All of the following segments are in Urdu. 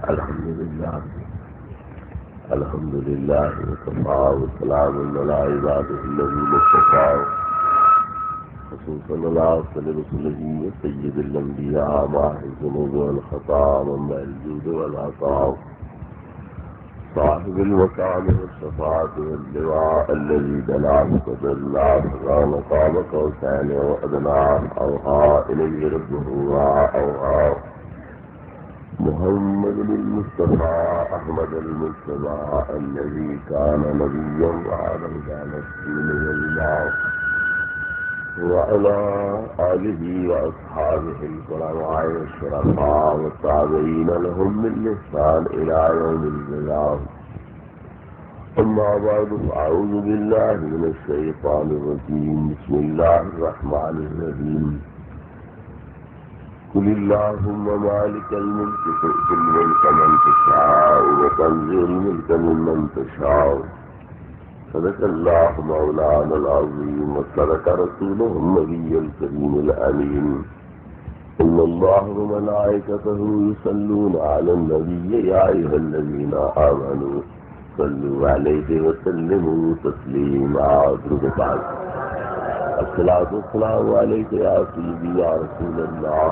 الحمد لله وكفى وسلام على عباده الذين اصطفى خصوصا على أفضل رسله وسيد الأنبياء مع الذنوب والخطا منبع الجود والعطاء صاحب المكان والشفاعة واللواء الذي دنا بقدر الله فكان قاب قوسين وأدنى أوحى إليه ربه وأوحى محمد المصطفى أحمد المجتبى الذي كان نبيا وعلم كانت دينه الله وعلى آله وأصحابه الكرام الشرفاء والتابعين لهم بالإحسان إلى يوم القيامة. أما بعد فأعوذ بالله من الشيطان الرجيم. بسم الله الرحمن الرحيم. قل اللهم مالك الملك تؤتي الملك من تشاء وتنزع الملك ممن تشاء. صدق الله مولانا العظيم وصدق رسوله النبي الكريم الأمين. إن الله وملائكته يصلون على النبي يا أيها الذين آمنوا صلوا عليه وسلموا تسليما. بعد الصلاة والسلام عليك يا سيدي يا رسول الله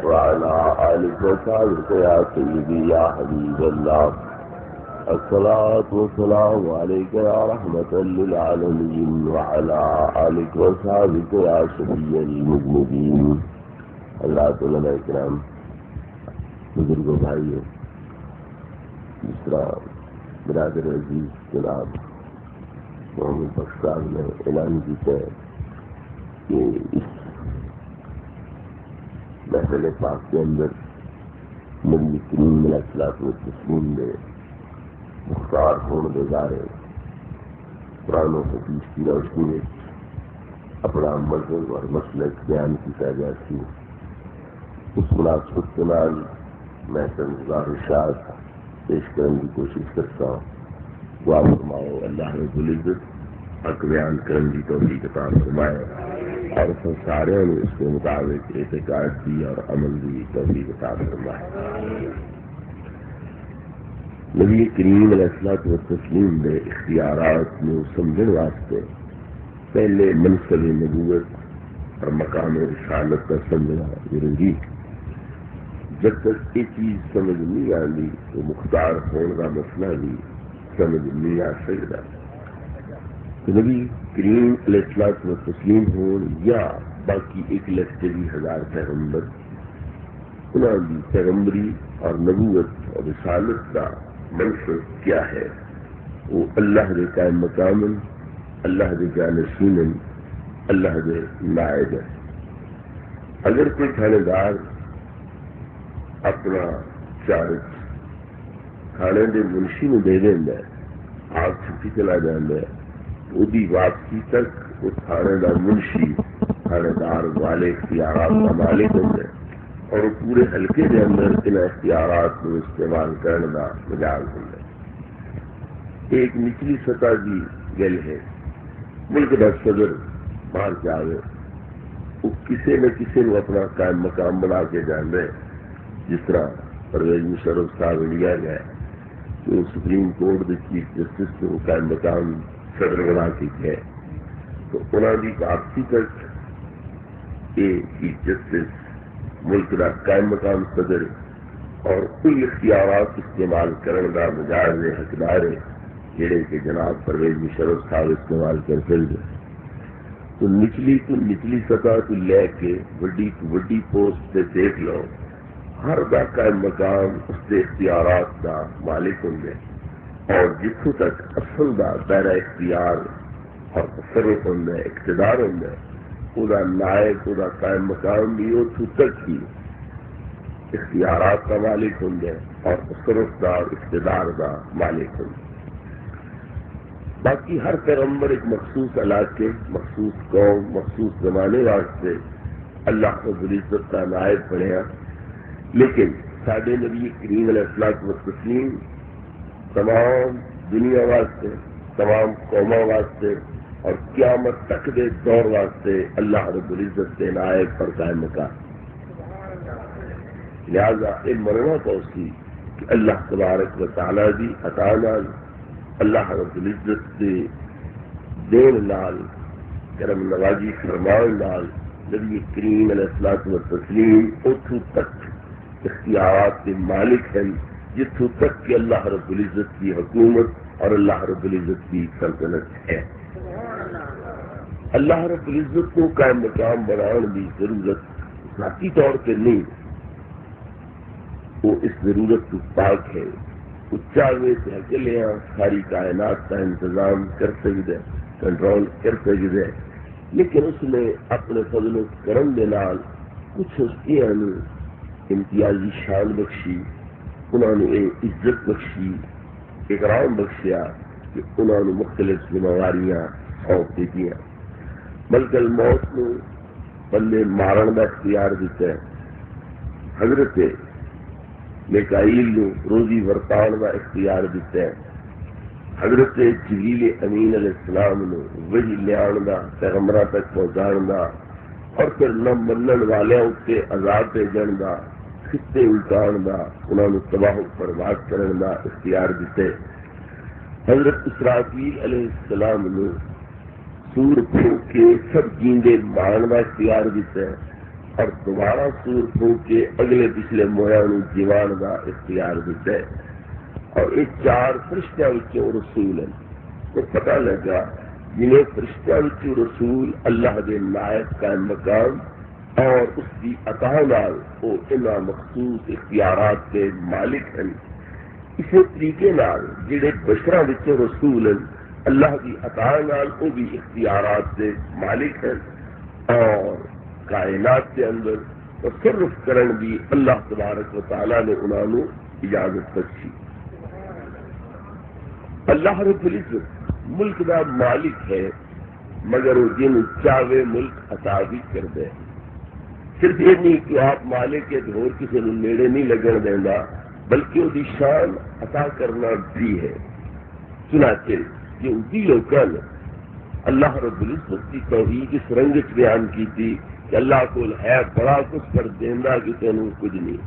وعلى آلك وصحبك يا سيدي يا حبيب الله. الصلاة والسلام عليك يا رحمة للعالمين وعلى آلك وصحبك يا شفيع المذنبين. اللہ تعالیٰ اکرام بزرگوں بھائیوں، جس طرح برادر عزیز جناب محمد بخش صاحب نے اعلان کیا ہے کہ اس محفل پاک کے اندر نبی کریم علیہ الصلوۃ والتسلیم نے مختار ہونے دے جارے قرآن و حدیث کی روشنی میں اپنا مذہب اور مسلک بیان کیا گیا تھی. اس مناسبت کے نال میں چند گزارشات پیش کرنے کی کوشش کرتا ہوں. دعا فرماؤ اللہ رب العزت حق بیان کرنے کی توفیق عطا فرمائے اور سارے نے اس کے مطابق اعتقاد دی اور عمل دی توفیق عطا فرمائے. نبی کریم علیہ الصلوۃ والتسلیم نے اختیارات میں سمجھنے واسطے پہلے منصب نبوت اور مقام رسالت کا سمجھنا ضروری. جب تک یہ چیز سمجھ نہیں آئی تو مختار ہونے کا مسئلہ بھی سمجھ نہیں آ سکتا. تو نبی کریم علیہ الصلوۃ والتسلیم ہوں یا باقی 1,20,000 پیغمبر، انہوں کی پیغمبری اور نبوت اور رسالت کا منصب کیا ہے؟ وہ اللہ دے قائم مقام، اللہ دے جانشین، اللہ دے نائب ہے. اگر کوئی تھانے دار اپنا چارج کھانے دے منشی میں دے دینا ہے، آپ چھٹی چلا جانا ہے، وہی واپسی تک وہ تھانے دا منشی تھانے دار والے اختیارات کا مالک ہوتا ہے اور وہ پورے حلقے کے اندر ان اختیارات کو استعمال کرنے کا مجاز ہوتا ہے. ایک نچلی سطح کی گل ہے. ملک کا صدر باہر جائے وہ کسی نہ کسی نے اپنا قائم مقام بنا کے جانا ہے. جس طرح پرویز مشرف صاحب انڈیا گئے تو سپریم کورٹ کے چیف جسٹس کو قائم مقام صدر بنا کے گئے تو انہوں کی واپسی تک یہ چیف جسٹس ملک کا قائم مقام صدر اور کل اختیارات استعمال کرنے کا مجاز حقدار ہے جہے کہ جناب پرویز مشرف صاحب استعمال کر سکتے. تو نچلی سطح تو لے کے وڈی پوسٹ سے دیکھ لو، ہر دا قائم مقام اس کے اختیارات کا مالک ہوں گے اور جتوں تک اصل دا دائرہ اختیار اور تصرف ہوں گے، اقتدار ہوں گے، وہ نائب وہ قائم مقام بھی اتوں تک ہی اختیارات کا مالک ہوں گے اور تصرف دا اور اقتدار کا مالک ہوں گے. باقی ہر پیغمبر ایک مخصوص علاقے، مخصوص قوم، مخصوص زمانے واسطے اللہ رب العزت کا نائب بنیا. لیکن ساڈے نبی کریم علیہ الصلوۃ والتسلیم تمام دنیا واسطے، تمام قوموں واسطے اور قیامت تک دے دور واسطے اللہ رب العزت کے نائب پر قائم مقام. لہذا یہ مننا پوسی کہ اللہ تبارک و تعالی دی عطا نال اللہ رب العزت دے دین نال کرم نوازی فرمان نال نبی کریم علیہ الصلوۃ والتسلیم اتھوں تک اختیارات کے مالک ہیں جتوں تک کہ اللہ رب العزت کی حکومت اور اللہ رب العزت کی سلطنت ہے. اللہ رب العزت کو قائم مقام بنانے کی ضرورت ذاتی طور پہ نہیں، وہ اس ضرورت کو پاک ہے. چاہے سے اکیلے ساری کائنات کا انتظام کر سکتے، کنٹرول کر سکتے، لیکن اس نے اپنے فضل و کرم کے نال کچھ ہستیاں امتیازی شان بخشی، انہوں نے عزت بخشی، اکرام بخشیا کہ انہوں نے مختلف ذمہ داریاں سونپ دیتی ہیں. ملک الموت کو بندے مارن کا اختیار دیتا ہے، حضرت میکائیل نے روزی ورتان کا اختیار دیتا ہے، حضرت جبریل امین علیہ السلام نے وحی لیان کا، پیغمبراں تک پہنچان کا، اور پھر نہ منن والے اتنے عذاب بھیجن کا، خطے الٹان کا، انہوں نے تباہ و برباد کرنے کا اختیار دیتے. حضرت اسرافیل علیہ السلام نے سور پھونک کے سب جیندے مارن کا اختیار دیتا ہے، اور دوبارہ سور پھونک کے اگلے پچھلے مویا جیوان کا اختیار دیتا ہے. اور یہ چار فرشتوں وچوں رسول ہیں. تو پتہ لگا جنہیں فرشتوں وچوں رسول اللہ کے لائق قائم مقام اور اس کی عطا نال وہ انہاں مخصوص اختیارات کے مالک ہیں. اسی طریقے نال جڑے بشراں وچوں رسول ہیں اللہ کی عطا نال وہ بھی اختیارات کے مالک ہیں، اور کائنات کے اندر تصرف کرن بھی اللہ تبارک و تعالی نے انہوں اجازت بخشی. اللہ رب العزت ملک کا مالک ہے، مگر وہ جن چاہے ملک عطا بھی کر دے. صرف یہ نہیں کہ آپ مالک کے اور کسی نے نیڑے نہیں لگن دینا، بلکہ وہ شان عطا کرنا بھی ہے. چنانچہ یہودی لوگوں نے اللہ رب العزت کی توحید اس رنگ بیان کی تھی کہ اللہ کو ہے بڑا کچھ پر دینا کسی نے کچھ نہیں،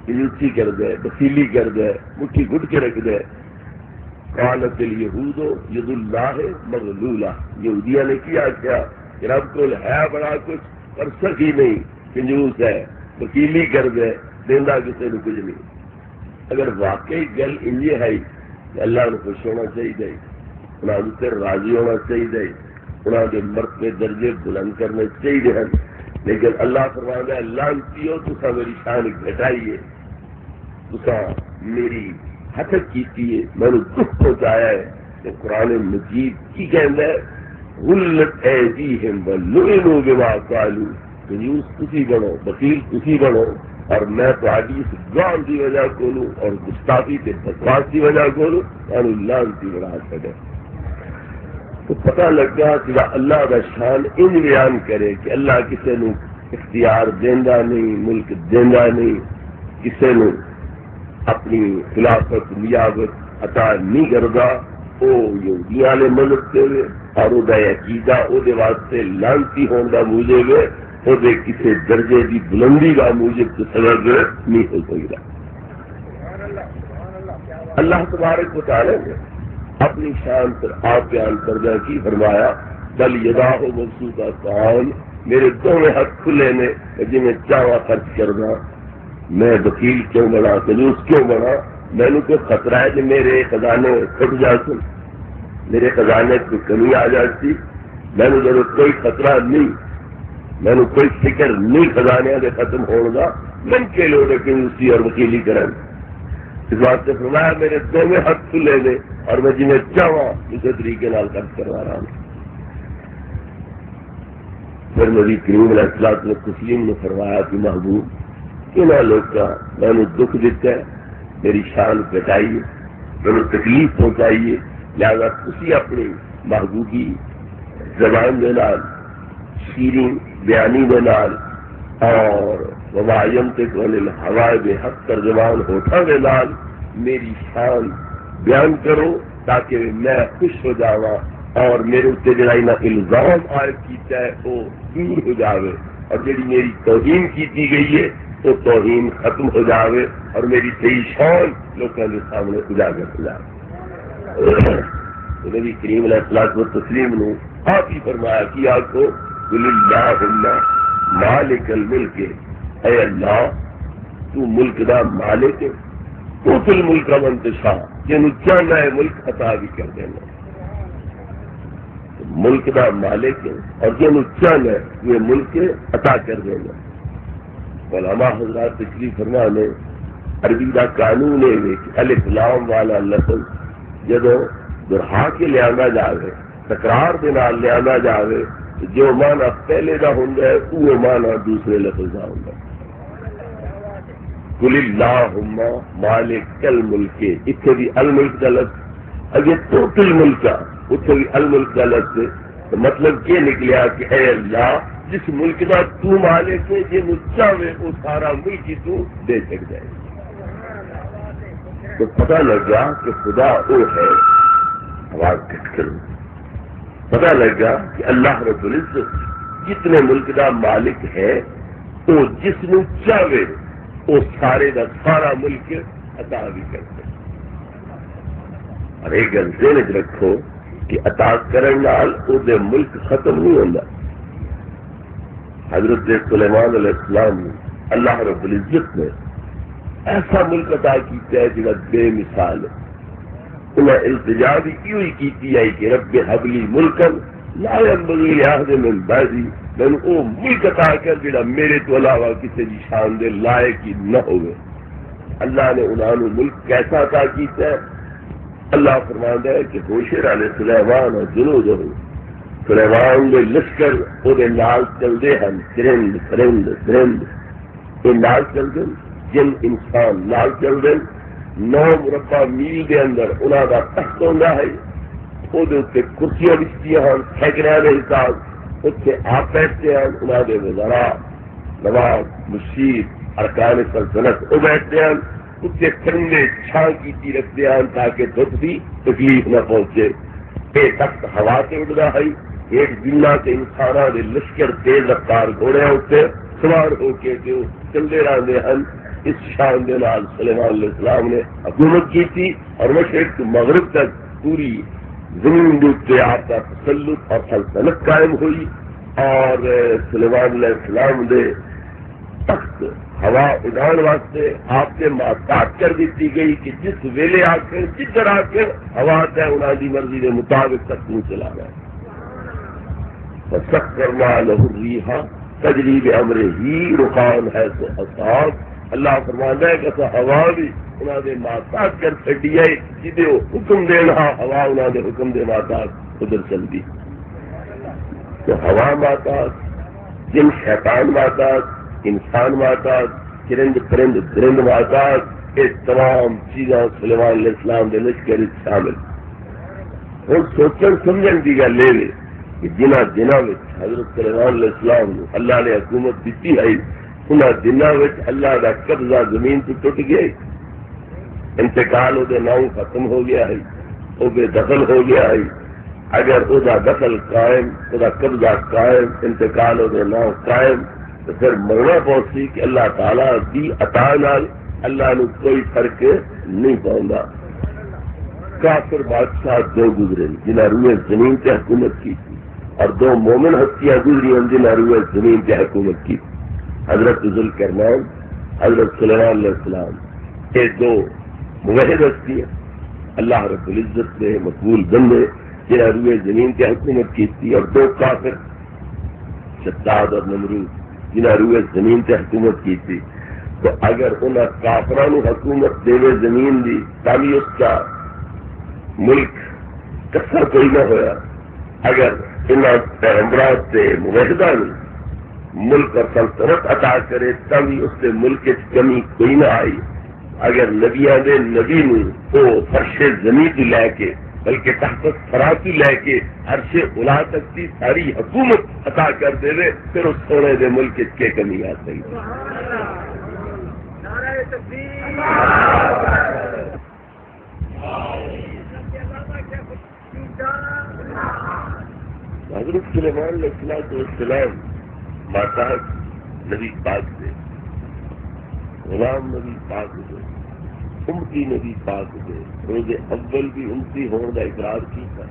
کنجوسی کر دے، بخیلی کر دے، مٹھی گٹ کے رکھ دے. قالت الیہود ید اللہ مغلولہ، یہودیہ نے کیا کہ رب کو ہے بڑا کچھ پر سخی نہیں، کنجوس ہے، بخیلی کر دے، دینا کسی نے کچھ نہیں. اگر واقعی گل انجے ہے کہ اللہ نے خوش ہونا چاہیے، انہوں سے راضی ہونا چاہیے، انہوں کے مرتبے درجے بلند کرنے چاہیے ہیں، لیکن اللہ فرماتا ہے لعنتی ہو تسا میری شان گھٹائیے، تسا میری حسد کیتی ہے، میں نے دکھ پہنچایا ہے. تو قرآن مجید کی کہنا ہے غلت ایدیہم ولعنوا بما قالوا، کنجوس تسی بنو، بخیل تسی بنو، اور میں تہاڈی اس گان کی وجہ کولوں اور گستاخی تے بکواس کی وجہ کولوں تانوں لعنتی بنا چھڈے. تو پتہ لگا کہ اللہ کا شان ان بیان کرے کہ اللہ کسی نو اختیار دینا نہیں، ملک دینا نہیں، کسی نو اپنی خلافت نیابت عطا نہیں کرتا. وہ یہودیاں نے مدد کرے اور وہ عقیدہ وہ واسطے لانتی ہونے کا موجب ہے، وہ کسی درجے کی بلندی کا موجب سبب نہیں ہو سکتا. اللہ تبارک و تعالی نے اپنی شان پر آپ بیان کردہ کی فرمایا بل یداہ مبسوطہ کان، میرے دونوں ہاتھ کھلے نے جی میں چاہا خرچ کرنا. میں وکیل کیوں بنا، کنجوس کیوں بنا؟ میں نے کوئی خطرہ ہے کہ میرے خزانے پھٹ جاتے، میرے خزانے کی کمی آ جاتی؟ میں نے ضرورت کوئی خطرہ نہیں، میں نے کوئی فکر نہیں خزانے کے ختم ہونے کا. من کے لوگ کنجوسی اور وکیلی کریں. اس بات سے فرمایا میرے دونوں ہاتھ کھلے نے اور میں جنہیں چاہوں اسی طریقے نال خرچ کروا رہا ہوں. پھر نبی کریم علیہ الصلوۃ والتسلیم نے فرمایا کہ محبوب انہوں لوگ کا میں نے دکھ دیتا ہے، میری شان گھٹائیے، میں تکلیف پہنچائیے، لہذا تسی اپنی محبوبی زبان دے نال، شیرین بیانی دے نال، اور وما ینطق عن الہوی بحق ترجمان ہوٹھاں دے نال میری شان بیان کرو تاکہ میں خوش ہو جاواں اور میرے اتنے جڑا انہاں الزام عائد کیتا ہے وہ دور ہو جاوے، اور جڑی میری توہین کی گئی ہے تو توہین ختم ہو جاوے اور میری صحیح شان لوگوں کے سامنے اجاگر ہو جائے. نبی کریم علیہ الصلوۃ والتسلیم نے آپ ہی فرمایا کہ آپ کو قل اللہم مالک الملک، اے اللہ تو ملک دا مالک ہے، تو تل ملک من تشاء، جنوں چاہنا ہے ملک عطا بھی کر دینا. ملک دا مالک ہے اور جنوں چاہنا ہے یہ ملک عطا کر دینا. علماء حضرات تشریف فرما نے عربی دا قانون ہے کہ الف لام والا لفظ جدو دہرا کے لیا جائے، تکرار کے نال لیا جائے، جو مانا پہلے کا ہوں وہ مانا دوسرے لفظ کا ہوں. قل اللہم مالک الملک، اتنے بھی الملک کا لفظ، اگر ٹوٹل ملک اتنے بھی الملک کا لفظ، تو مطلب یہ نکلیا کہ اے اللہ جس ملک کا تو مالک ہے جی چاہے وہ سارا ملک ہی تو دے سک جائے. تو پتہ لگا کہ خدا وہ ہے، آواز کٹ کروں، پتہ لگا کہ اللہ رب العزت جتنے ملک کا مالک ہے وہ جس نے چاہے وہ سارے کا سارا ملک عطا بھی کرتے. اور ایک گل ذہن وچ رکھو کہ عطا کرن نال او دے ملک ختم نہیں ہوندا. حضرت سلیمان علیہ السلام اللہ رب العزت نے ایسا ملک عطا کیتا ہے جڑا بے مثال ہے. انہیں التجا بھی کیوں کی آئی کہ رب حب لی ملکن لا ينبغي لأحد من بعدی، میں نے وہ ملک عطا کر جڑا میرے تو علاوہ کسی کی شان دے لائق ہی نہ ہوئے. اللہ نے انہوں نے ملک کیسا عطا کیتا ہے؟ اللہ فرماندا ہے کہ ہوشر علیہ سلیمان اور جنود سلیمان کے لشکر وہ نال چلتے ہیں، چرند پرند درند یہ نال چلتے، جن انسان نال چلتے. 9 مربع میل کے اندر انہوں کا تخت ہوتا ہے، وہ کرسیاں بچتی ہیں سیکڑوں کے حساب، اتنے آپ بیٹھتے ہیں، انہوں کے وزراء نواب مشیر ارکان سلطنت وہ بیٹھتے ہیں، اتنے ٹھنڈے چھاں کی رکھتے ہیں تاکہ دھوپ کی تکلیف نہ پہنچے. یہ تخت ہوا سے اڑتا ہے، ایک دنیا کے انسانوں کے لشکر تیز رفتار گھوڑے اتنے سوار ہو کے جو چلتے رہتے ہیں. اس شان کے نال سلیمان علیہ السلام نے حکومت کی تھی اور مشرق سے مغرب تک پوری زمین کے آپ کا تسلط اور سلطنت قائم ہوئی. اور سلیمان علیہ السلام نے تخت ہوا اڑان واسطے آپ سے محتاط کر دیتی گئی کہ جس ویلے آ کر جدھر آ کر ہوا ہے انہوں کی مرضی کے مطابق تک نہیں چلا گیا. سکرنا لہ الریح تجری بامرہ رخان ہے تو اصحاب. اللہ فرماتا ہے کہ ہوا بھی انہوں نے محتاط کر چڈی ہے، جدے وہ حکم دینا ہوا انہوں نے حکم دے محتاط ادھر چلتی. تو ہوا محتاط، جن شیطان محتاط، انسان محتاط، چرند پرند درند محتاط، یہ تمام چیزاں سلیمان علیہ السلام کے لشکر شامل. ہوں سوچن سمجھن کی گل یہ کہ جنہ دنوں میں حضرت سلیمان علیہ السلام نے اللہ نے حکومت دیتی ہے، انہاں دنوں میں اللہ کا قبضہ زمین سے ٹوٹ گیا، انتقال وہ نام ختم ہو گیا ہے، وہ بے دخل ہو گیا ہے. اگر وہ دخل قائم، وہ قبضہ قائم، انتقال وہ نام قائم، تو پھر مرنا پہنچی کہ اللہ تعالیٰ کی عطا نال اللہ نے کوئی فرق نہیں پاؤں. کافر بادشاہ 2 گزرے جنہیں روئے زمین پہ حکومت کی تھی، اور 2 مومن ہستیاں گزری جنہیں روئے زمین پہ حکومت کی تھی. حضرت ذوالقرنین، حضرت سلیمان علیہ السلام، یہ 2 موحد ہستیاں اللہ رب العزت نے مقبول بندے جنہیں روئے زمین پہ حکومت کی تھی، اور 2 کافر شداد اور نمرود جنہیں روئے زمین پہ حکومت کی تھی. تو اگر انہیں کافران حکومت دے زمین دی تاکہ اس کا ملک کسر کوئی نہ ہویا. اگر انہیں پیغمبرات سے معاہدہ نے ملک اور سلطنت عطا کرے تبھی اس سے ملک کی کمی کوئی نہ آئی. اگر نبیاں دے نبی نے تو فرش زمین کی لے کے بلکہ تحت فرا کی لے کے عرش الا تک کی ساری حکومت عطا کر دے رہے، پھر اس سونے دے ملک کی کمی آ سکتی. حضرت سلیمان علیہ السلام ماتحت نبی پاک سے غلام نبی پاک دے امتی نبی پاک دے روز اول بھی امتی ہونے کا اقرار کیتا،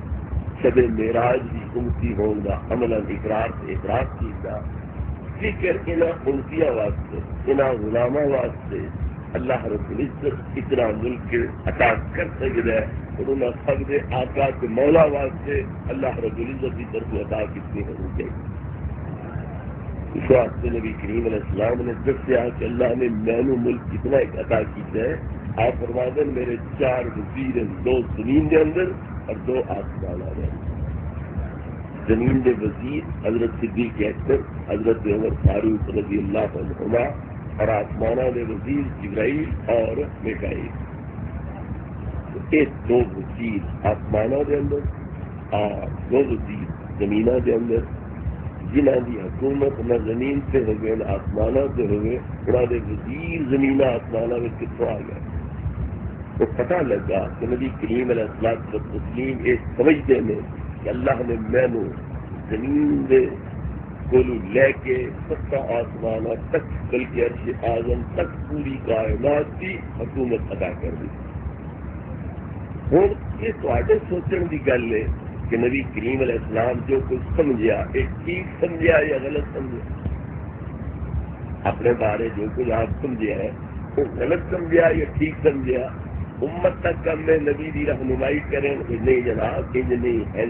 شب معراج بھی امتی ہونے کا عملاً اقرار سے اقرار کیتا۔ فکر انہاں امتیاں واسطے انہاں غلاماں واسطے اللہ رب العزت اتنا ملک عطا کر سکتا ہے، اور انہاں سب دے آقا کے مولا واسطے اللہ رب العزت کی طرف عطا کتنی ہونی چاہیے۔ اس واسطے نبی کریم علیہ السلام نے دسیا کہ اللہ نے مینو ملک کتنا ایک عطا کیا ہے۔ آپ فرما دیں میرے 4 وزیر ہیں، 2 زمین کے اندر اور 2 آسمان کے اندر۔ زمین کے وزیر حضرت صدیق اکبر، حضرت عمر فاروق رضی اللہ عنہما، اور آسمانہ کے وزیر جبرائیل اور میکائیل۔ یہ 2 وزیر آسمانہ کے اندر اور 2 وزیر زمینہ کے اندر، جنہ کی حکومت نہ زمین سے ہوئے نہ آسمانہ سے ہوئے، انہوں نے وزیر زمین آسمانہ میں کتوں آ گئے۔ تو پتہ لگا کہ نبی کریم علیہ الصلوۃ والتسلیم یہ سمجھتے ہیں کہ اللہ نے مینو زمین دے کولو لے کے 7 آسمانہ تک بلکہ عرش اعظم تک پوری کائنات کی حکومت ادا کر دی۔ ہوں یہ تواڈے سوچن کی گل ہے کہ نبی کریم علیہ السلام جو کچھ سمجھا یہ ٹھیک سمجھا یا غلط سمجھا؟ اپنے بارے جو کچھ آپ سمجھا ہے وہ غلط سمجھا یا ٹھیک سمجھا؟ امت تک کم میں نبی دی رہنمائی کریں کہ نہیں جناب انج نہیں ہے،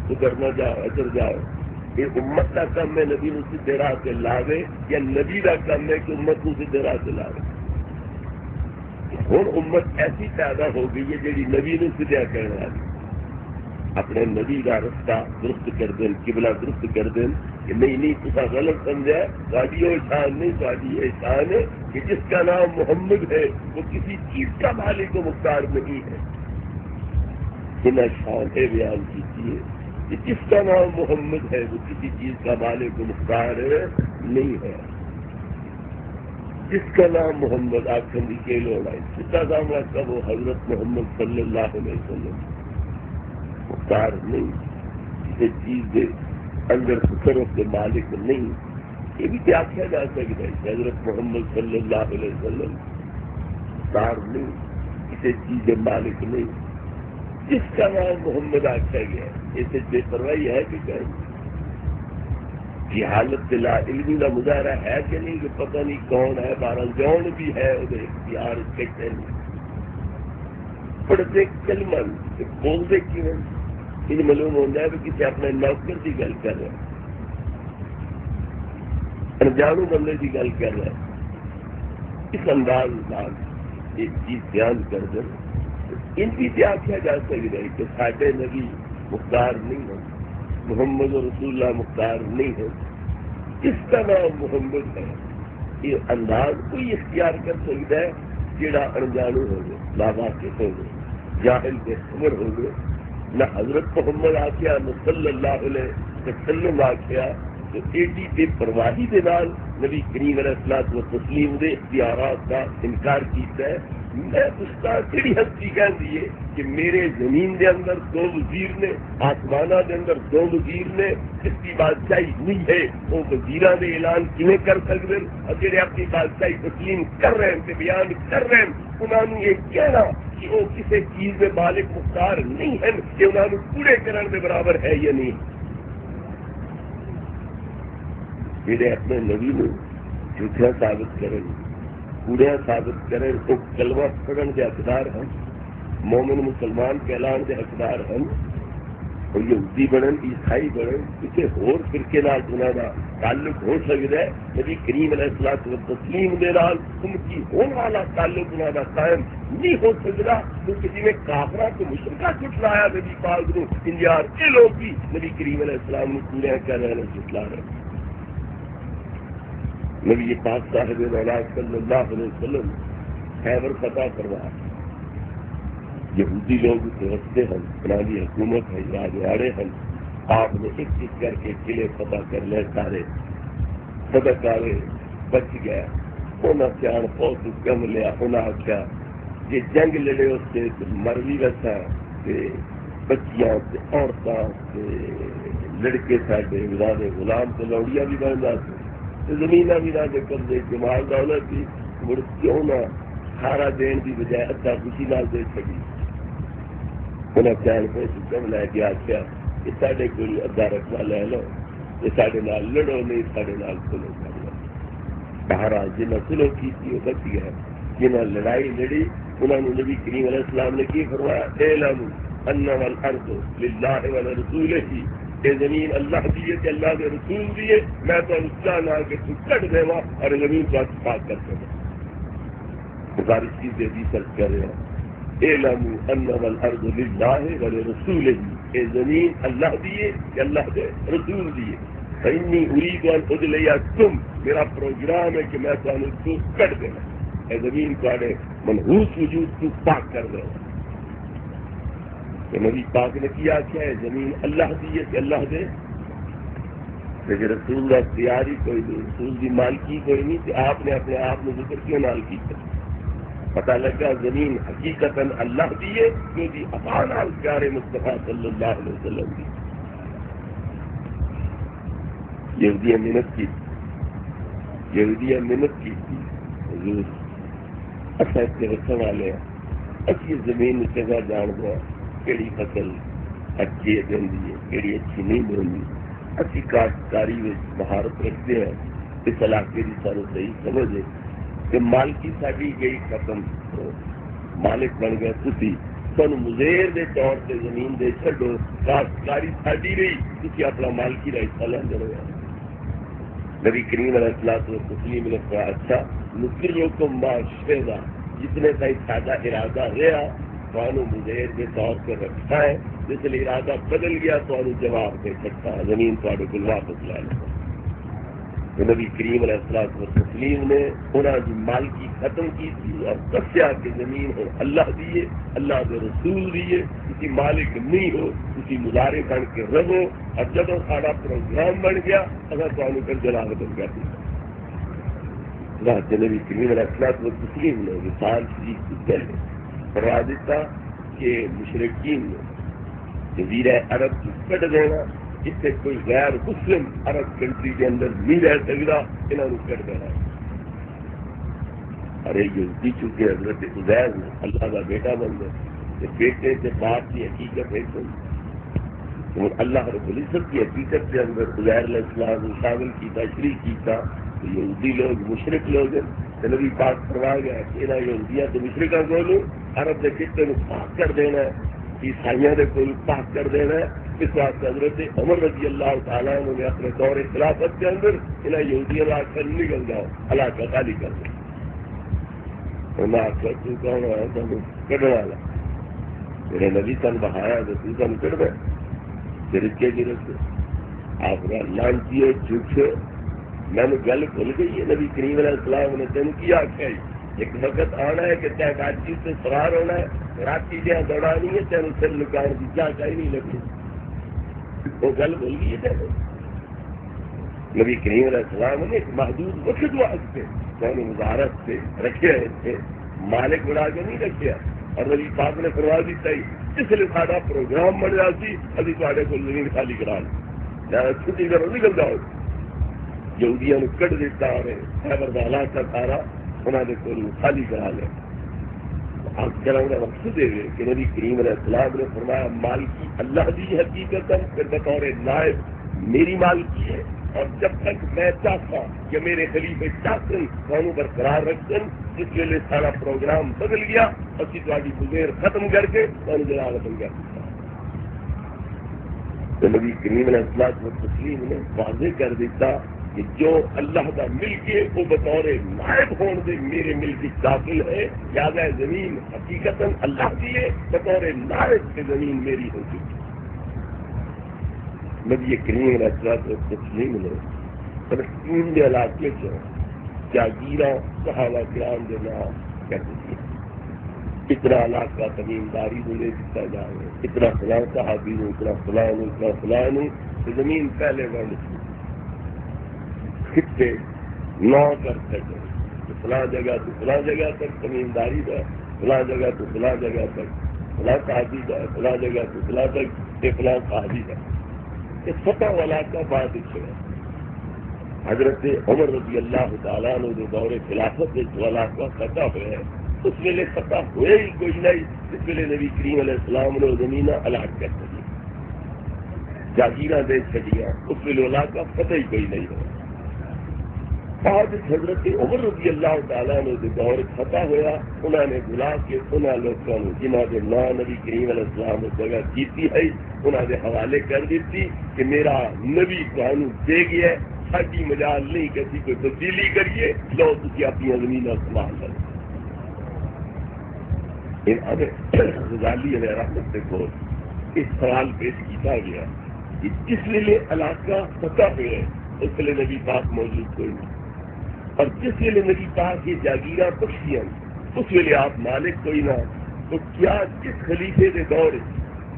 سدھرنا جاؤ ادھر جاؤ، یہ امت کا کم ہے نبی نو سیدھے راہ سے لاوے یا نبی کا کم ہے کہ امت کو سیدھے راہ سے لاوے؟ ہوں امت ایسی پیدا ہو گئی ہے جیڑی نبی نو سیدھا کرنے والی، اپنے نبی کا رستہ درست کر دیں، قبلہ درست کر دیں کہ نہیں تصا غلط سمجھا، تھوڑی وہ شان نہیں، تھوڑی یہ شان ہے کہ جس کا نام محمد ہے وہ کسی چیز کا مالک و مختار نہیں ہے۔ انہیں شان بیان کیجیے کہ جس کا نام محمد ہے وہ کسی چیز کا مالک و مختار نہیں ہے۔ جس کا نام محمد آخر کے لوڑا ہے، جس کا نام کا وہ حضرت محمد صلی اللہ علیہ وسلم مختار نہیں، کسی چیز کے اندر تصرف کے مالک نہیں۔ یہ بھی کیا کیا جا سکتا ہے کہ حضرت محمد صلی اللہ علیہ وسلم مختار نہیں، کسی چیز کے مالک نہیں۔ جس کا نام محمد آخیا گیا اسے بے پرواہی ہے کہ کہیں یہ حالت لا علمی کا مظاہرہ ہے کہ نہیں کہ پتہ نہیں کون ہے، بارہ جون بھی ہے وہ اختیار کہتے نہیں، پڑھتے کلمہ بولتے کیوں ان معلوم ہوتا ہے کہ کسی اپنے نوکر کی گل کر رہے ہیں، انجانو بندے کی گل کر رہے ہیں۔ اس انداز میں ایک چیز بیان کر دیں، ان کی کیا کیا جا سکتا ہے کہ ساڈے نبی مختار نہیں ہے، محمد رسول اللہ مختار نہیں ہے، جس کا نام محمد ہے یہ انداز کوئی اختیار کر سکتا ہے جڑا انجانو ہو گئے، لاواقف ہو گئے، جاہل بے خبر ہو گئے، نہ حضرت محمد آخیا نہ صلی اللہ علیہ وسلم آخیا، تو ایڈی بے پرواہی کے نال نبی کریم علیہ الصلوۃ والتسلیم دے اختیارات کا انکار کیتا ہے۔ میں پوچھتا کہڑی ہستی کہندی ہے کہ میرے زمین دے اندر 2 وزیر نے، آسمانہ دے اندر 2 وزیر نے، جس کی بادشاہی نہیں ہے وہ وزیراں دے اعلان کیویں کر سکتے ہیں، اور جڑے اپنی بادشاہی تسلیم کر رہے ہیں بیان کر رہے ہیں انہوں نے یہ کہنا کہ وہ کسی چیز میں مالک مختار نہیں ہے کہ انہوں نے پورے کرنے کے برابر ہے یا نہیں۔ جڑے اپنے نبی کو جھوٹا ثابت کریں، پوریا ثابت کریں، وہ کلمہ پڑھن کے حقدار ہیں، مومن مسلمان کہلان کے حقدار ہیں، اور یہودی بنن عیسائی بنن کسی ہور فرقے نال انہاں دا تعلق ہو سکتا ہے، نبی کریم علیہ الصلوۃ والتسلیم دے نال ان کی ہونے والا تعلق انہاں دا قائم نہیں ہو سکتا، کیونکہ جی میں کافراں کو مشرکہ جھٹلایا نبی پاک نو، انجار یہ لوگ بھی نبی کریم علیہ السلام نے پورے کر رہے ہیں، جھٹلا رہے ہیں۔ نبی پاک صاحب اولاد صلی اللہ علیہ وسلم خیبر فتح کروا، یہودی لوگ اسے رستے ہیں، پرانی حکومت ہے، راجواڑے ہیں، آپ نے ایک ایک کر کے قلعے فتح کر لے، سارے صدق آئے بچ گیا، انہیں سیاح فوج کم لیا، انہیں آخیا یہ جنگ لڑے اس سے مر بھی رسا، بچیاں عورتوں لڑکے سارے غلام تو لوڑیاں بھی بن جاتے، زمین بھی نہ قبضے، جمال دولت بھی مڑ کیوں نہ سارا دین کی بجائے ادھا خوشی نال دے چکی. انہیں چین پہ سکم لے کے آخیا کہ سارے کو ادھا رقبہ لے لو، یہ سارے نال لڑو نہیں، سارے نال سلو کر لو. بہرحال جنہیں سلو کی تھی وہ بچ گیا، جنہیں لڑائی لڑی انہوں نے نبی کریم علیہ السلام نے کی فرمایا اعلموا انما الارض للہ ولرسولہ، یہ زمین اللہ دی ہے کہ اللہ کے رسول دی ہے، میں تو چاہنا کہ تو کٹ دے وا اور زمین کو پاک کر دے. ساری چیزیں بھی سرچ کر رہے ہیں. اعلموا انما الارض للہ ولرسولہ، یہ زمین اللہ دی ہے کہ اللہ کے رسول دی ہے. فإنی اريد ان ادلیکم، میرا پروگرام ہے کہ میں تمہیں تو کٹ دینا، اے زمین تھوڑے منحوس وجود کو پاک کر دے. کہ نبی پاک نے کیا کیا ہے، زمین اللہ دی ہے کہ اللہ دے، لیکن رسول کا اختیاری کوئی نہیں، رسول کی مالکی کوئی نہیں، کہ آپ نے اپنے آپ میں ذکر کیوں نال کیا. پتہ لگا زمین حقیقتاً اللہ دی ہے، جو دی عطا نال پیارے مصطفیٰ صلی اللہ علیہ وسلم دی. یہودیاں محنت کی، یہودیاں محنت کی تھی، حضور اچھا اس کے رکھنے والے ہیں، اچھی زمین جگہ جان دیا کہڑی فصل اچھی دیں ہے کہڑی اچھی نہیں دیں، اچھی کاشتکاری میں مہارت رکھتے ہیں. اس علاقے کی سارے صحیح سمجھے کہ مالکی ساری گئی ختم، مالک بن گیا تھی، سن مزیر دے طور سے زمین دے چھڈو، کاشتکاری ساری رہی، تھی اپنا مالکی کا حصہ لیندے رہے. نبی کریم علیہ الصلوۃ والتسلیم نے کہا اچھا نصرکم ما شئنا، جتنے کا سادہ ارادہ رہا تو مزیر کے طور پر رکھا ہے، جس لیے ارادہ بدل گیا تو جواب دے سکتا ہے، زمین تھوڑے کو واپس لے لے. تو نبی کریم علیہ الصلوۃ والتسلیم نے انہوں کی مالکی ختم کی تھی اور دسیا کہ زمین ہو اللہ دیے، اللہ کے رسول دیے، کسی مالک نہیں ہو، کسی مظاہرے بن کے رہو. اور جب سارا پروگرام بن گیا اگر تمہیں پھر جلال بن گیا نبی کریم علیہ الصلوۃ والتسلیم نے وصال شریف سے پہلے فرما دیتا کہ مشرکین نے جزیرہ عرب کو کٹ دینا، اس سے کوئی غیر مسلم عرب کنٹری کے اندر نہیں رہ سکتا، انہوں نے کر دینا. ارے یہودی چونکہ حضرت عزیر نے اللہ کا بیٹا بن گئے، بیٹے سے باپ کی حقیقت ہے تو اللہ رب العزت کی حقیقت کے اندر عزیر علیہ السلام کو شامل کیتا، شریک کیتا. تو یہودی لوگ مشرک لوگ نبی پاک فرما گیا کہ انہیں یہودیاں تو مشرکہ کو عرب کے خطے کو پاک کر دینا ہے، عیسائیوں نے کوئی پاک کر دینا ہے. اس واسطے حضرت عمر رضی اللہ تعالیٰ عنہ نے اپنے دور خلافت کے اندر انہیں یہودیوں کا کر نکل جاؤ علاقہ خالی کر دیں. کون ہے تم کٹنے والا، میرے نبی تن بہایا تو تم کٹ دے پھر اس کے گرفت آپ نے لانچی ہے جھوٹے. میں نے گل بھول گئی ہے، نبی کریم علیہ السلام نے تین کیا آخیا ایک وقت آنا ہے کہ تین ہر چیز سے فرار ہونا ہے، رات کی جہاں دوڑانی ہے تین سر لکان کی جہاں چاہیے نہیں لگنی. وہ گل بھول گئی ہے نبی کریم علیہ السلام نے ایک محدود وقت واسطے میں مظاہرت سے رکھے تھے، مالک بڑھا کے نہیں رکھے. اور نبی پاک نے فرما دیتا ہی اس لیے سارا پروگرام بن جاتی ابھی تے کو زمین خالی کرا لیں، چھٹی کرو نکل جاؤ. یہودیوں نے کٹ دیتا ہے خیبر کا علاقہ سارا انہوں نے کو خالی کرا لیں. آپ چلا مقصد ہے کہ نبی کریم علیہ السلام نے فرمایا مالکی اللہ دی حقیقت پھر بطور نائب میری مالکی ہے، اور جب تک میں چاہتا کہ میرے خلیفے چاہتے قانون برقرار رکھتے، اس کے لیے سارا پروگرام بدل گیا اور تاری گزیر ختم کر کے قانون جلال بن گیا. تو نبی کریم علیہ الصلوۃ والتسلیم نے واضح کر دیتا کہ جو اللہ کا ملک ہے وہ بطور نائب ہون سے میرے ملک داخل ہے، لہٰذا زمین حقیقتاً اللہ کی ہے، بطور نائب سے زمین میری ہو چکی. نبی کریم علیہ الصلوۃ والتسلیم نے فلسطین کے علاقے سے جاگیراں صحابہ کرام کے نام کہتے تھے، اتنا علاقہ زمینداری کو لے دیتا جائے، اتنا فلاں صحابی ہوں، اتنا فلاں ہوں، اتنا فلاں ہوں. زمین پہلے ورڈ خطے نہ کر سکے، فلاں جگہ تو فلاں جگہ تک زمینداری ہے، فلاں جگہ تو فلاں جگہ تک فلاں صحابی ہے، فلاں جگہ تو فلاں تک یہ فلاں صحابی ہے. یہ فتح والا کا بعد ہے. حضرت عمر رضی اللہ تعالیٰ نے جو دور خلافت جو علاقہ فتح ہوا ہے اس ویلے فتح ہوئے ہی کوئی نہیں اس ویلے نبی کریم علیہ السلام نے زمینہ الگ کر دی جاگیراں دے چھڑیاں اس ویلے علاقہ فتح ہی کوئی نہیں ہوا بعد حضرت عمر رضی اللہ تعالیٰ نے جو دور فتح ہوا انہوں نے بلا کے انہوں لوگوں نے جنہوں نے نام نبی کریم علیہ السلام نے جگہ جیتی ہے انہوں نے حوالے کر دیتی کہ میرا نبی تمہیں دے گیا ساری مجال نہیں کسی کوئی تبدیلی کریے لو تھی اپنی زمین سنبھال لو غزالی علیہ رحمت سے کو اس سوال پیش کیا گیا کہ جس لیے علاقہ فتح ہوئے اس لیے نبی پاک موجود کوئی نہیں اور جس ویلے نبی پاک یہ جاگیراں بخشیاں اس ویلے آپ مالک کوئی نہ تو کیا جس خلیفے کے دور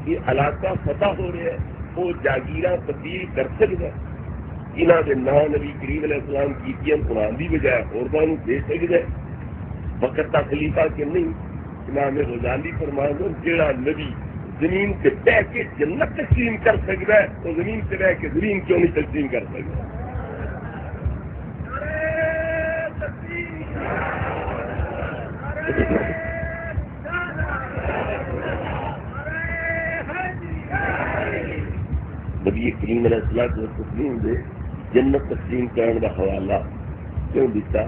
یہ علاقہ فتح ہو رہا ہے وہ جاگیراں تبدیل کر سکتا ہے انہوں نے نام نبی کریم علیہ السلام کی قرآن کی بجائے عورتوں دے سکتا ہے وقت کا خلیفہ کہ نہیں امام غزالی فرمائیں گے جہاں نبی زمین سے بہ کے جنت تقسیم کر سکتا ہے تو زمین سے بہ کے زمین کیوں نہیں تقسیم کر سکتا نبی کریم علیہ السلام کو تسلیم دے جنت تقسیم کرنے کا حوالہ کیوں دیتا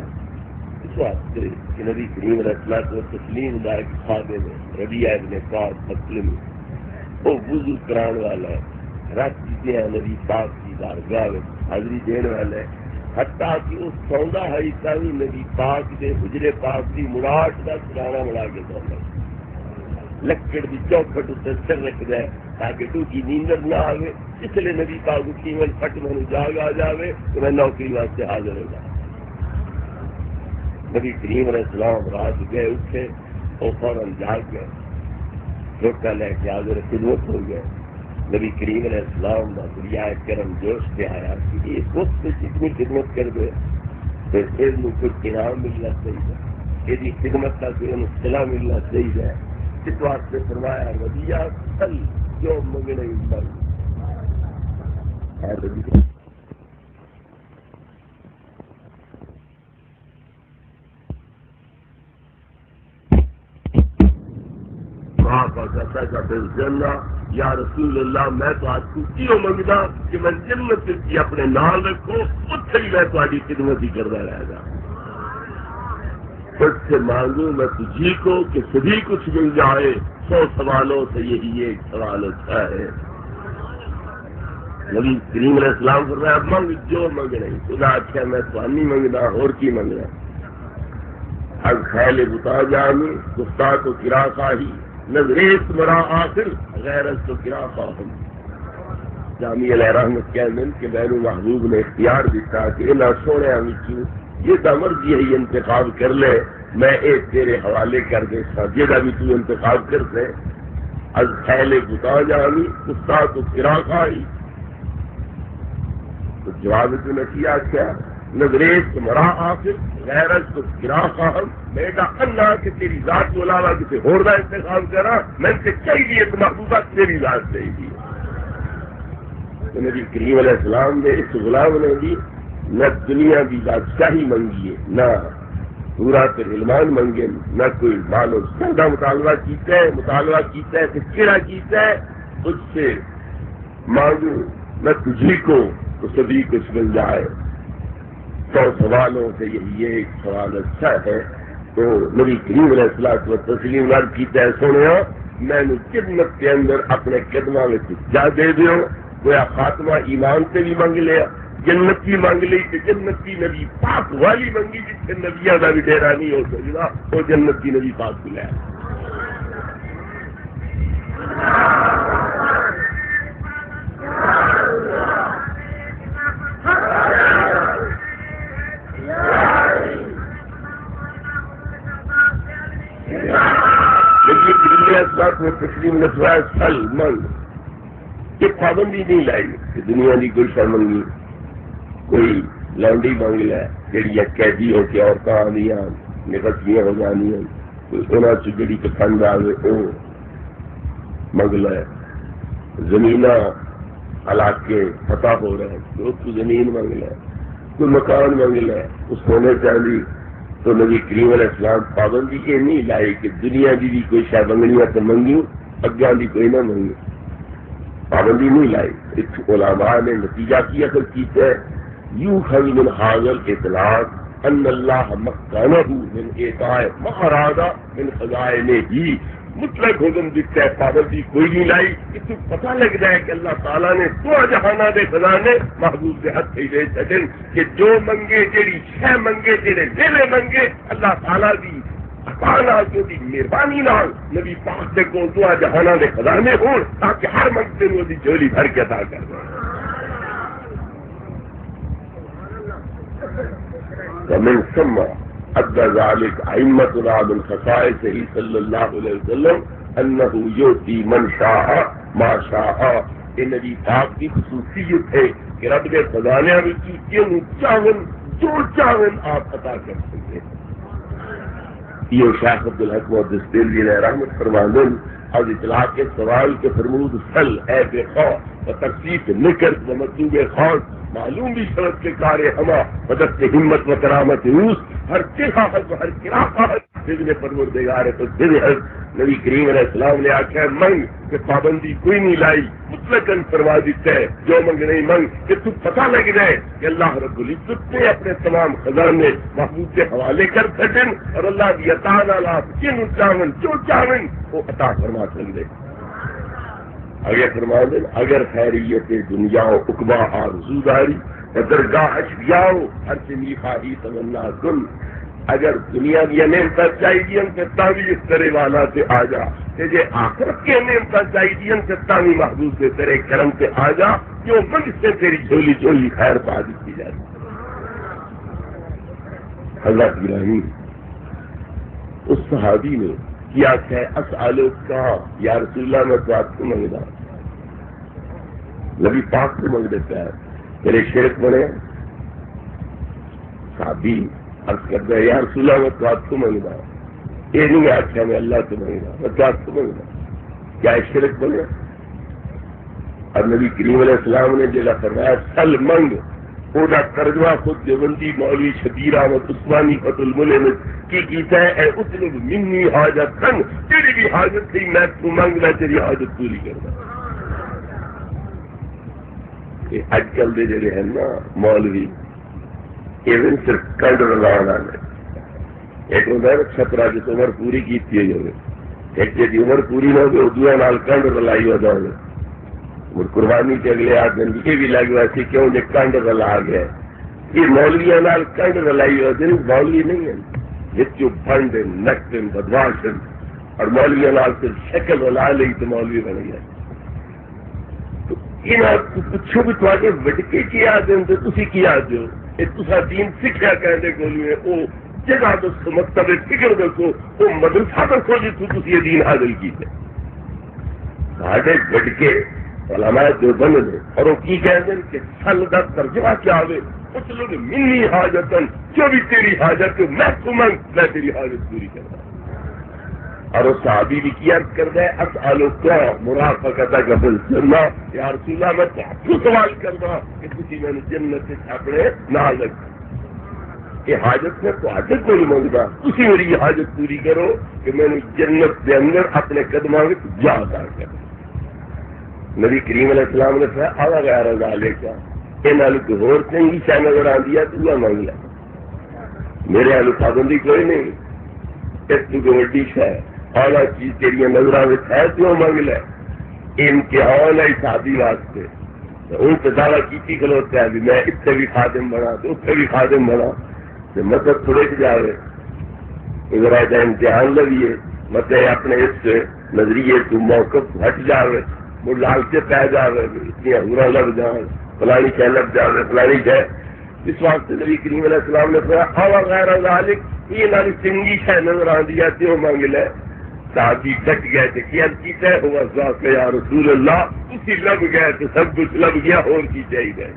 اس واسطے کہ نبی کریم علیہ السلام کو تسلیم دا ایک خادم ہے ربیعہ ابن کعب مسلم وہ وضو کران والا ہے رات جیتے ہیں نبی پاک کی بارگاہ میں حاضری دینے والا ہے حتیٰ کہ اس سوندا ہے تھی نبی پاک دے حجرے پاک کی مراٹ کا سرانا بنا کے سوندا لکڑ کی چوکھٹ اتنے سر رکھتا ہے تاکہ تو کی نیندر نہ آئے اس لیے نبی پاک کی میں پٹ میں جاگ آ جائے تو میں نوکری واسطے حاضر ہو جاؤں نبی کریم علیہ السلام رات گئے اٹھے اور فوراً جاگ گئے روٹا لے کے حاضر خدمت ہو گئے نبی کریم علیہ السلام کا دریا کرم جوش پہ آیا کہ یہ وقت سے جتنی خدمت کر دے تو اس میں کچھ انعام ملنا چاہیے یہ خدمت کا کوئی صلاح ملنا چاہیے اس واسطے فرمایا رضیہ کل جو منگنے مل یا رسول اللہ میں تو آج کچھ منگتا کہ میں جنت کی اپنے نال رکھو اتنے ہی میں تاری خدمت ہی کرتا رہے گا خود سے مانگوں میں تجھی کو کہ سبھی کچھ مل جائے 100 سوالوں سے یہی ایک سوال اچھا ہے نبی کریم علیہ السلام کر رہا ہے منگ جو منگ نہیں خدا اچھا میں تو نہیں منگنا اور کی منگنا از خیل بتا جانی گفتار کو کرا خواہی نظریت مرا آخر غیر از تو کرا خواہم جامی علیہ رحمت کہنے کہ بین محبوب نے اختیار دیتا کہ نہ سونے ہمیں یہ دمر بھی ہے انتخاب کر لے میں ایک تیرے حوالے کر دے جہاں بھی تو انتخاب کرتے از خیل بتا جانی گفتار کو کرا خواہی تو جواب تو نے کیا کیا نظریت مرا آخر غیر کو گرا خواہم میں کہا اللہ کہ تیری ذات کو علاوہ کسی اور کا انتخاب کرا میں سے چاہیے تو محبوبہ تیری ذات چاہیے تو نبی کریم علیہ السلام نے اس غلام نے بھی نہ دنیا کی بادشاہی منگی ہے نہ پورا علمان منگے نہ کوئی مال و سودا مطالبہ کیتا ہے کہ کیڑا کیتا ہے اس سے مانگوں نہ تجھی کو تو سبھی کچھ مل جائے 100 سوالوں سے یہی ایک سوال اچھا ہے تو نبی کریم علیہ السلام و تسلیم عرض کیتا ہے سنیا میں نے جنت کے اندر اپنے قدموں میں جا دے دیو گویا خاتمہ ایمان سے بھی منگ لیا جنت کی مانگ لی کہ جنت کی نبی پاک والی منگی جس سے نبیاں کا بھی ڈیرا نہیں ہو سکتا وہ جنت کی نبی پاک کو لیا لیکن تسلیم نسوائے سل منگ یہ پابندی نہیں لائی کہ دنیا کی کوئی شر منگی کوئی لانڈی منگ لے جہی قیدی ہو کے عورتیں آدی نکلتیاں ہو جانی کوئی انہوں سے جڑی پسند آئے وہ منگ لے زمین علاقے فتح ہو رہے ہیں تو زمین منگ لے کوئی مکان منگ لے اس سونے چاندی، تو نبی کریم علیہ السلام پابندی یہ نہیں لائی کہ دنیا کی بھی کوئی شاید منگنیاں تو منگی اگاں دی کوئی نہ منگی، پابندی نہیں لائی. اس علماء نے نتیجہ کی اصل کیتا ہے یوحظ من ھذا الاطلاق ان اللہ مکنہ من اعطاء ما اراد من خزائنہ، مطلق حکم دیتا ہے، پابندی کوئی نہیں لائی. اس کو پتہ لگتا ہے کہ اللہ تعالیٰ نے تو جہانہ دے خزانے محبوب کے ہاتھ سے دے چھڈن کہ جو منگے جیڑی شے منگے جیڑے ویلے منگے اللہ تعالیٰ دی عطا نال جو دی مہربانی نال نبی پاک دے کول تو جہانہ دے خزانے ہون تاکہ ہر منگتے نو دی جھولی بھر کے عطا کر دے. ومن ثم ادى ذلك ائمتنا من خصائصه صلی اللہ علیہ وسلم انه يؤتي من شاء ما شاء. یہ نبی پاک کی خصوصیت ہے کہ رب کے خزانے میں کی چاہن جو چاہن آپ عطا کر سکتے ہیں. یہ شیخ عبدالحق محدث دہلوی علیہ رحمت فرماندن اور اطلاق کے سوال کے فرمود سل اے بے خوف و تکلیف نکر و مطلوب خاص معلوم بھی شرط کے کار ہما مدد سے ہمت و کرامت روس ہر چراحت و ہر کراحت جس نے پروردگار تو دل ہے. نبی کریم علیہ السلام نے آخیا منگ کہ پابندی کوئی نہیں لائی، مطلقاً فرما دیتا ہے جو منگ نہیں منگ کہ تو پتہ لگ جائے کہ اللہ رب العزت نے اپنے تمام خزانے محبوب کے حوالے کر سکن اور اللہ کی عطا نال آپ جن چاہن جو چاہن وہ عطا فرما سکتے. اگر فرما دیں اگر خیریت دنیا و اقبا آرزو داری و درگاہ اشبیاؤ ہر چنی خواہی تمنا کن. اگر دنیا کی نعمت چاہیے تو تاوی اس طرح والا سے آ جا کہ یہ آخرت کی نعمت چاہیے تو تاوی محبوب سے تیرے کرم سے آ جا جو من سے تیری جھولی جھولی خیر پا دی جاتی. حضرت ابراہیم اس صحابی نے کیا کہ اسالو کا یا رسول اللہ میں تو آپ کو منگنا نبی پاک سے منگ دیتا ہے تیرے شرک بنے صحابی عرض کرتا ہے یا رسول اللہ میں تو آپ کو منگنا یہ نہیں آخیا میں اللہ سے منگنا میں تو آپ کو منگنا کیا شرک بنے. اور نبی کریم علیہ السلام نے جلا فرمایا سل منگ وہ ترجمہ خود دیوبندی مولوی شبیر احمد عثمانی فت الملم کی کیتا ہے اے اطلب منی حاجت تن تیری بھی حاجت تھی میں تو منگ میں تیری حاجت پوری کرنا. اج کل دے جڑے ہیں نا مولوی ایون صرف کنڈ رلانا ایک ہوتا ہے چھترا جس عمر پوری کی ایک جی عمر پوری نہ ہو دیا نال کنڈ رلائی ہو جاؤ اور قربانی کے اگلے آدمی یہ بھی لگ رہا کہ کیوں یہ کنڈ رلا گیا. یہ مولویا نال کنڈ رلائی ہو جائے مولوی نہیں ہے جس جو بنڈ نقد بدماش اور مولویا نال صرف شکل رلا لی تو مولوی بن گیا. پوچھو بھی تے وٹکے کی آدھے تو تھی کی آدھے ہو یہ تصا دین سیکھا کہنے کو وہ جگہ دسو مکتب فکر دسو وہ مدرسہ دسو جتوں تھی یہ دین حاصل کیتے ساڈے وٹکے علماء دیوبند نے اور وہ کی کہتے ہیں کہ سل کا ترجمہ کیا ہوئے اس لوگ منی حاجتن جو بھی تیری حاجت میں تو منگ میں تیری حاجت پوری کرتا. اور اس صحابی بھی کی عرض کرتا ہے اسالو کیا مرافقت قبل جنہ یا رسول اللہ میں تو سوال کرنا کہ تھی میں نے جنت سے اپنے نال رکھ یہ حاجت میں تو حاجت کو نہیں مانگتا تھی میری حاجت پوری کرو کہ میں نے جنت کے اندر اپنے قدموں میں جا ادا کر. نبی کریم علیہ السلام نے کہا آگا غیر ازالے کا یہ نال کوئی ہور چنگی شاہ نظر آتی ہے تو وہ مانگ لیا میرے آلو پابندی کوئی نہیں اس کو کوئی وڈی شاہ اعلیٰ چیز تیری نظر میں ہے تو مانگ لے امتحان ہے شادی واسطے ان سے دعویٰ کی کھلوتے ہیں میں اس سے بھی خادم بنا تو اس سے بھی خادم بنا تو مطلب تھوڑے سے جاوے ذرا امتحان لگیے مطلب اپنے اس نظریے تو موقف ہٹ جاوے وہ لال سے پہ جاوے اتنی ہنگرا لگ جائے فلانی شہ لگ جاوے فلانی شہ اس واسطے نبی کریم علیہ السلام نے کہا آوا غیر ذالک یہ نال چنگی شہ نظر آتی ہے تو مانگ لے. صحابی ڈٹ گئے تھے کیا کیتا ہے ہوا ذات یا رسول اللہ اسی لب گئے تو سب کچھ لب گیا اور کی چاہیے.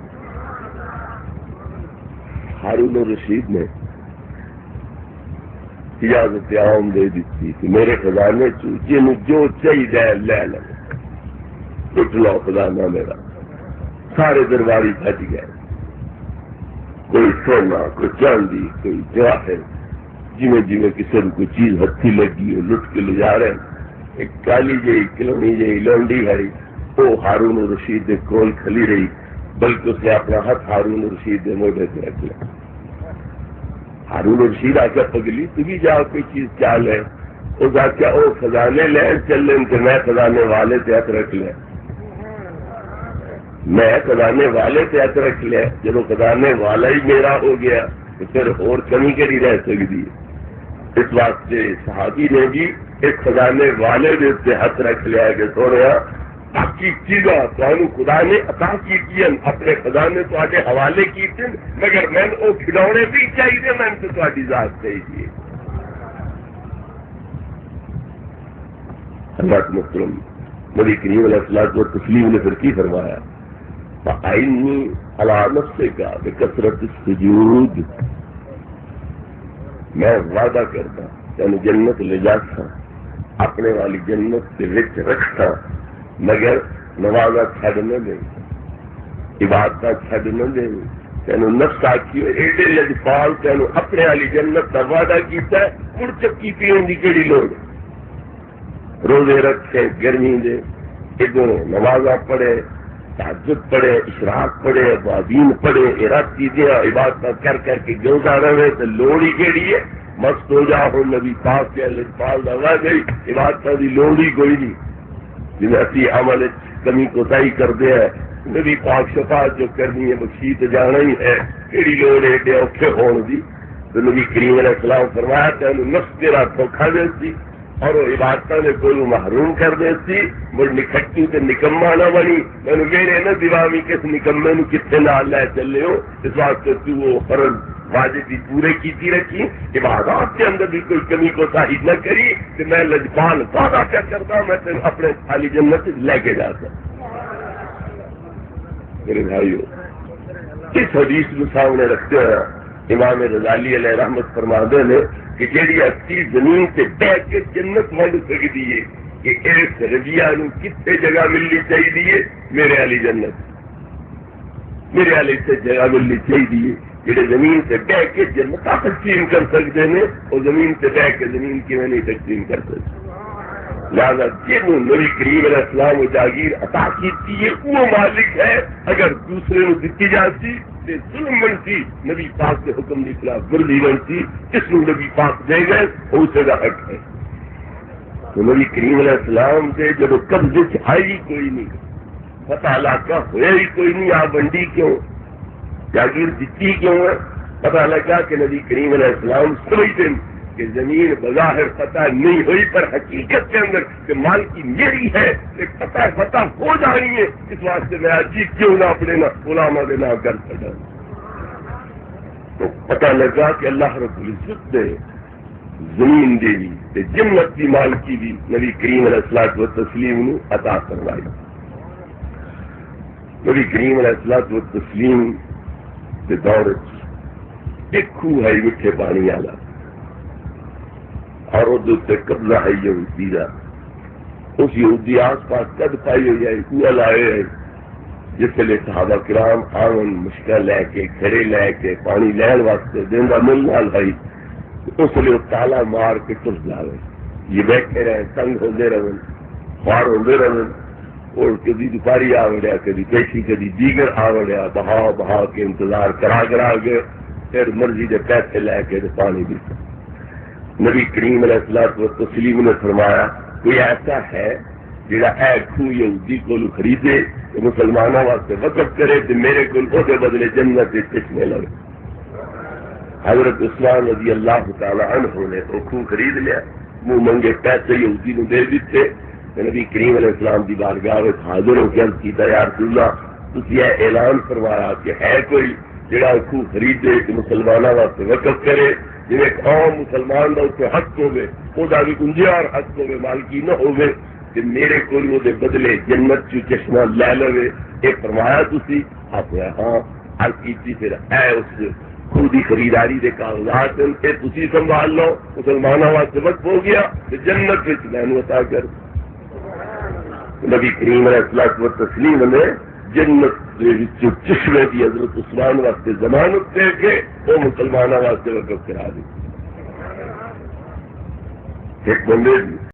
ہارون الرشید نے اجازت عام دے دیتی کہ میرے خزانے جن جو چاہیے لے لو لٹ لو خزانہ میرا. سارے درباری بچ گئے کوئی سونا، کوئی چاندی، کوئی جواہر، جویں جویں کسی کو کوئی چیز ہتھی لگی ہے لٹ کے لے جا رہے ہیں۔ ایک کالی جی کلونی جی لونڈی ہے وہ ہارون رشید دے کول کھلی رہی، بلکہ اس نے اپنا ہاتھ ہارون رشید دے موڈے پہ رکھ لیا۔ ہارون رشید آ کے پگلی تو بھی جا کوئی چیز کیا لے، اس آخیا وہ خزانے لین چلیں کہ میں خزانے والے تے ہاتھ رکھ لیا، میں خزانے والے تے ہاتھ رکھ لیا۔ جب خزانے والا ہی میرا ہو گیا تو پھر اور کمی کری رہ سکتی ہے۔ اس واسطے صحابی نے بھی اس خزانے والے دے تے ہاتھ رکھ لیا کہ سونے باقی چیزاں تمہیں خدا نے عطا کی اپنے خزانے تے حوالے کی تھے، مگر میں وہ کھلونے بھی چاہیے، میں تو تاری ذات چاہیے۔ اللہ محترم نبی کریم علیہ الصلوۃ والتسلیم نے پھر کی فرمایا، فَأَعِنِّي عَلَىٰ نَفْسِكَ بِكَثْرَةِ السُّجُودِ، میں وعدہ کرتا تینوں جنت لے جاتا، اپنے والی جنت کے وچ رکھتا، مگر نمازاں چھڈ نہ دیں، عبادتاں چھڈ نہ دیں۔ تینوں نفس آکھی ایڈے لجپال تینوں اپنے والی جنت کا وعدہ کیتا ہے، مڑ چکی پینے کی کہڑی لوڑ؟ روزے رکھے گرمی دے، ادھر نمازاں پڑھے، تہجد پڑھے، اشراق پڑھے، موازین پڑھے، ارادی دیا عبادت کر کر کے گلتا رہے تو لوڑ ہی کہڑی ہے؟ مست ہو جا ہو نبی پاک کے لجپال دوا گئی، عبادت کی لوڑ ہی کوئی نہیں۔ جن اسی عمل کمی کوتاہی کرتے ہیں، نبی پاک شفاعت جو کرنی ہے بخشی تو جانا ہی ہے، کہڑی لوڑ ہے کہ اوکھے ہون دی؟ تو نبی کریم علیہ السلام فرمایا تینوں نفس تیرا دھوکھا دے سی اور وہ عبادتوں نے کوئی محروم کر دے سی، مڑ نکھٹی تے نکما نہ بنی، میں میرے نہ دیوامی کس نکمے نو کتنے نال لے چلے ہو، اس واسطے تو وہ فرض واجب بھی پورے کیتی رکھی، عبادات کے اندر بھی کوئی کمی کوتاہی نہ کری، کہ میں لجپال وعدہ کیا کرتا میں تیرے اپنے خالی جنت لے کے جاتا۔ میرے بھائیو، اس حدیث کو سامنے رکھتے ہیں امام غزالی علیہ رحمت فرماندے نے کہ جیڑی اچھی زمین سے بہ کے جنت ونڈ سکتی ہے کہ اس رضیہ نو کتنے جگہ ملنی چاہیے؟ میرے والی جنت، میرے والی سے جگہ ملنی چاہیے۔ جہے زمین سے بہ کے جنت تقسیم کر سکتے ہیں وہ زمین سے بہ کے زمین کی میں نہیں تقسیم کر سکتے۔ لہٰذا جنہوں نبی کریم علیہ السلام جاگیر عطا کی ہے وہ مالک ہے، اگر دوسرے کو دیتی جاتی تو ظلم بنتی، نبی پاک کے حکم کی خلاف ورزی بنتی، جس کو نبی پاک دے گئے وہ اسے کا حق ہے۔ تو نبی کریم علیہ السلام سے جب قبضے سے آئی کوئی نہیں، پتہ علاقہ ہوا ہی کوئی نہیں، آپ بنڈی کیوں، جاگیر دیتی کیوں ہے؟ پتہ لگا کہ نبی کریم علیہ السلام سمجھتے ہیں کہ زمین بظاہر فتح نہیں ہوئی پر حقیقت کے اندر کہ مال کی میری ہے، ایک فتح ہو جانی ہے، اس واسطے میں عجیب کیوں نہ اپنے علماء کے نام کر سکا۔ تو پتہ لگا کہ اللہ رب العزت نے زمین دے دی جنت کی مال کی بھی نبی کریم علیہ الصلوۃ والتسلیم نے عطا کروائی۔ نبی کریم علیہ الصلوۃ والتسلیم کے دور ایک خوہ ہے میٹھے پانی والا، اور وہ قبضہ ہے یہودی کا، اس یہودی آس پاس قد پائی ہوئی ہے، کنواں لائے ہیں، جس لیے صحابہ کرام آمن مشکل لے کے گھڑے لے کے پانی لین واسطے دینا مل نال بھائی، اس لیے تالا مار کے ٹس جاوے، یہ بیٹھے رہے تنگ ہوتے رہے، خوار ہوتے رہے، اور کبھی دوپہری آ وڑیا، کبھی پیشی، کبھی دیگر آ وڑیا، بہا بہا کے انتظار کرا کے پھر مرضی کے پیسے لے کے پانی پیتا۔ نبی کریم علیہ الصلوۃ والتسلیم نے فرمایا کوئی ایسا ہے جڑا اے خوہ یہودی کو خریدے کہ مسلمانوں واسطے وقف کرے تو میرے کو بدلے جنت کے چشمے لگے۔ حضرت عثمان رضی اللہ تعالی عنہ نے وہ خوہ خرید لیا، منہ منگے پیسے یہودی نے دے دیتے، نبی کریم علیہ السلام کی بارگاہ میں حاضر ہو کے عرض کیتا یا رسول اللہ تسی یہ اعلان فرمایا کہ ہے کوئی جڑا خوہ خریدے کہ مسلمانوں واسطے وقف کرے، جی ایک عام مسلمان کا اسے حق ہوگے، وہ بھی گنجار حق ہوگے، مالکی نہ ہوگے کہ میرے کو بدلے جنت چو چشمہ لے لو، یہ فرمایا تھی؟ آپ نے ہاں عرض کی، پھر اے اس خوہ کی خریداری کے کاغذات تھی سنبھال لو، مسلمانوں واسطے وقف ہو گیا تو جنت میں عطا کر۔ نبی کریم علیہ الصلوۃ والتسلیم نے جنت دے وچوں چشمے دی حضرت عثمان واسطے ضمانت دے کے وہ مسلمانوں واسطے وقف کرا دی. ایک بندے